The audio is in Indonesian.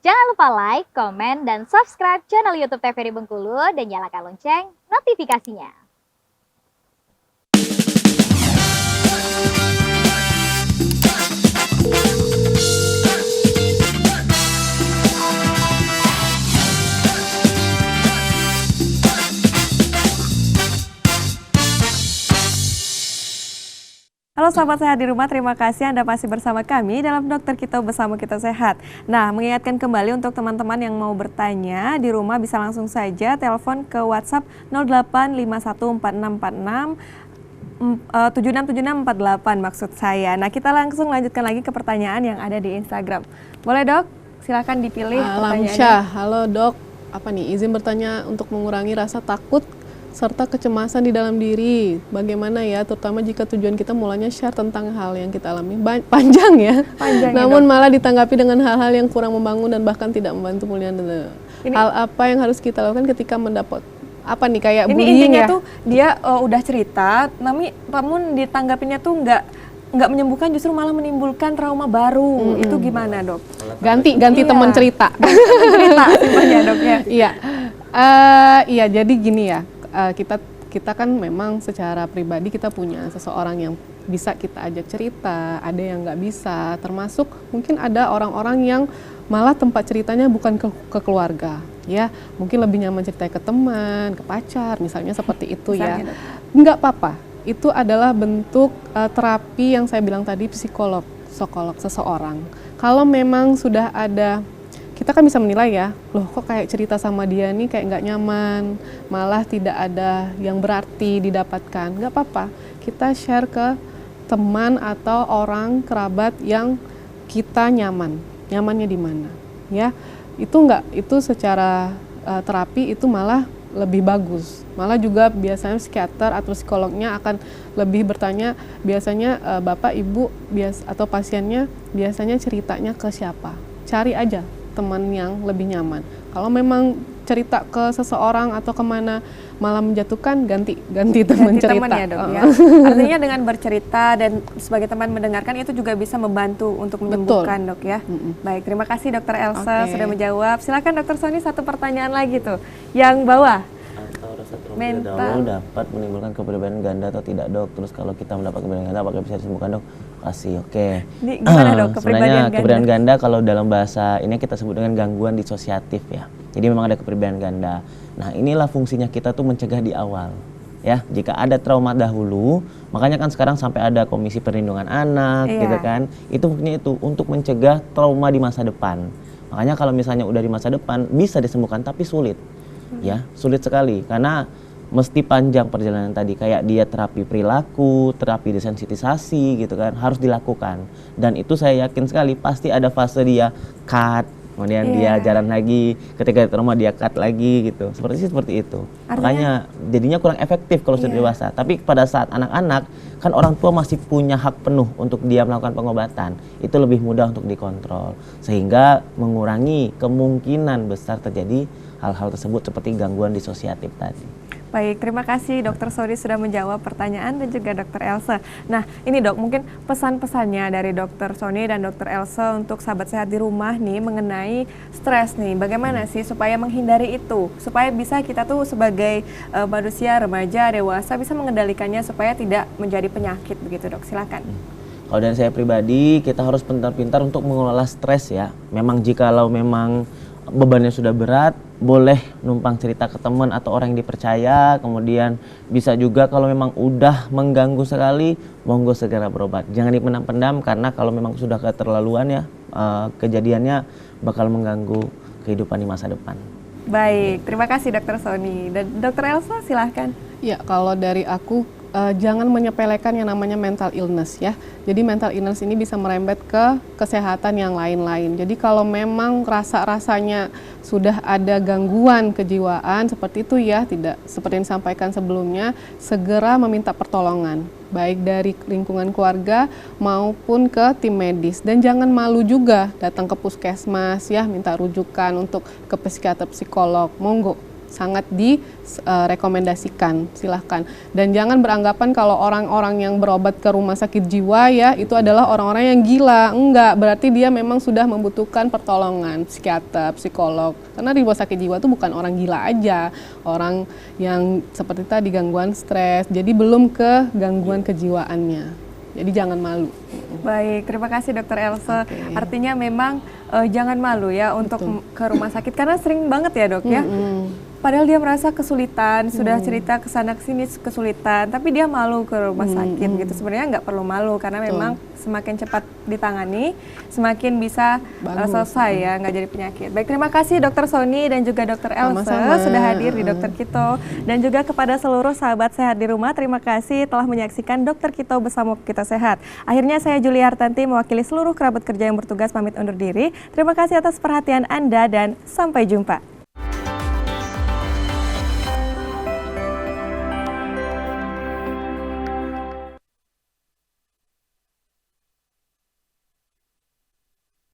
Jangan lupa like, komen, dan subscribe channel YouTube TVRI Bengkulu dan nyalakan lonceng notifikasinya. Halo sahabat sehat di rumah, terima kasih Anda masih bersama kami dalam Dokter Kita Bersama Kita Sehat. Nah, mengingatkan kembali untuk teman-teman yang mau bertanya di rumah bisa langsung saja telepon ke WhatsApp 08514646 767648 maksud saya. Nah, kita langsung lanjutkan lagi ke pertanyaan yang ada di Instagram. Boleh Dok? Silakan dipilih pertanyaannya. Alamsyah, halo Dok. Apa nih, izin bertanya untuk mengurangi rasa takut serta kecemasan di dalam diri. Bagaimana ya, terutama jika tujuan kita mulanya share tentang hal yang kita alami. Panjang ya. Panjang Namun ya, malah ditanggapi dengan hal-hal yang kurang membangun dan bahkan tidak membantu pemulihan. Hal apa yang harus kita lakukan ketika mendapat apa nih kayak ini bullying intinya ya? tuh dia udah cerita, namun ditanggapinya tuh nggak menyembuhkan, justru malah menimbulkan trauma baru. Itu gimana Dok? Ganti Iya. teman cerita. Cerita semuanya Dok ya. Iya, iya. Jadi gini ya, kita kan memang secara pribadi kita punya seseorang yang bisa kita ajak cerita, ada yang nggak bisa. Termasuk mungkin ada orang-orang yang malah tempat ceritanya bukan ke keluarga, ya. Mungkin lebih nyaman cerita ke teman, ke pacar, misalnya seperti itu ya. Nggak apa-apa. Itu adalah bentuk terapi yang saya bilang tadi, psikolog seseorang. Kalau memang sudah ada, kita kan bisa menilai ya, loh kok kayak cerita sama dia nih kayak nggak nyaman, malah tidak ada yang berarti didapatkan. Nggak apa-apa, kita share ke teman atau orang kerabat yang kita nyamannya di mana, ya. Itu secara terapi itu malah lebih bagus. Malah juga biasanya psikiater atau psikolognya akan lebih bertanya, biasanya bapak ibu atau pasiennya biasanya ceritanya ke siapa. Cari aja teman yang lebih nyaman. Kalau memang cerita ke seseorang atau kemana malah menjatuhkan, ganti teman cerita. Ya, Dok, ya. Artinya dengan bercerita dan sebagai teman mendengarkan itu juga bisa membantu untuk menyembuhkan. Betul. Dok ya. Baik, terima kasih Dokter Elsa sudah menjawab. Silakan Dokter Sony, satu pertanyaan lagi tuh. Yang bawah. Atau rasa trauma dapat menimbulkan kepribadian ganda atau tidak Dok? Terus kalau kita mendapat kepribadian ganda apakah bisa disembuhkan Dok? Oke. Gimana Dok kepribadian ganda kalau dalam bahasa ini kita sebut dengan gangguan disosiatif ya. Jadi memang ada kepribadian ganda. Nah, inilah fungsinya kita tuh mencegah di awal. Ya, jika ada trauma dahulu, makanya kan sekarang sampai ada Komisi Perlindungan Anak gitu kan. Itu fungsinya itu untuk mencegah trauma di masa depan. Makanya kalau misalnya udah di masa depan bisa disembuhkan tapi sulit. Ya, sulit sekali karena mesti panjang perjalanan tadi, kayak dia terapi perilaku, terapi desensitisasi gitu kan, harus dilakukan. Dan itu saya yakin sekali pasti ada fase dia cut, kemudian dia jalan lagi, ketika trauma dia cut lagi gitu. Seperti itu. Makanya jadinya kurang efektif kalau sudah dewasa. Tapi pada saat anak-anak kan orang tua masih punya hak penuh untuk dia melakukan pengobatan. Itu lebih mudah untuk dikontrol sehingga mengurangi kemungkinan besar terjadi hal-hal tersebut seperti gangguan disosiatif tadi. Baik, terima kasih Dokter Sony sudah menjawab pertanyaan dan juga Dokter Elsa. Nah, ini Dok, mungkin pesan-pesannya dari Dokter Sony dan Dokter Elsa untuk sahabat sehat di rumah nih mengenai stres nih. Bagaimana sih supaya menghindari itu? Supaya bisa kita tuh sebagai manusia remaja, dewasa bisa mengendalikannya supaya tidak menjadi penyakit begitu Dok. Silakan. Kalau dari saya pribadi, kita harus pintar-pintar untuk mengelola stres ya. Memang jikalau memang bebannya sudah berat, boleh numpang cerita ke teman atau orang yang dipercaya. Kemudian bisa juga kalau memang udah mengganggu sekali, monggo segera berobat. Jangan dipendam-pendam karena kalau memang sudah keterlaluan ya, kejadiannya bakal mengganggu kehidupan di masa depan. Baik, terima kasih Dokter Sony. Dan Dokter Elsa silahkan. Ya, kalau dari aku jangan menyepelekan yang namanya mental illness ya. Jadi mental illness ini bisa merembet ke kesehatan yang lain-lain. Jadi kalau memang rasanya sudah ada gangguan kejiwaan seperti itu ya, tidak seperti yang disampaikan sebelumnya, segera meminta pertolongan baik dari lingkungan keluarga maupun ke tim medis. Dan jangan malu juga datang ke puskesmas ya, minta rujukan untuk ke psikiater, psikolog. Monggo. sangat direkomendasikan, silahkan. Dan jangan beranggapan kalau orang-orang yang berobat ke rumah sakit jiwa ya itu adalah orang-orang yang gila. Enggak, berarti dia memang sudah membutuhkan pertolongan psikiater, psikolog. Karena di rumah sakit jiwa itu bukan orang gila aja, orang yang seperti tadi gangguan stres, jadi belum ke gangguan kejiwaannya. Jadi jangan malu. Baik, terima kasih Dokter Elsa. Oke. Artinya memang jangan malu ya untuk ke rumah sakit karena sering banget ya dok ya. Padahal dia merasa kesulitan, sudah cerita ke sana ke sini kesulitan, tapi dia malu ke rumah sakit gitu. Sebenarnya nggak perlu malu karena memang semakin cepat ditangani, semakin bisa selesai ya, nggak jadi penyakit. Baik, terima kasih Dokter Sony dan juga Dokter Elsa Sama-sama. sudah hadir di Dokter Kito, dan juga kepada seluruh sahabat sehat di rumah. Terima kasih telah menyaksikan Dokter Kito bersama Kita Sehat. Akhirnya saya Julia Hartanti mewakili seluruh kerabat kerja yang bertugas pamit undur diri. Terima kasih atas perhatian Anda dan sampai jumpa.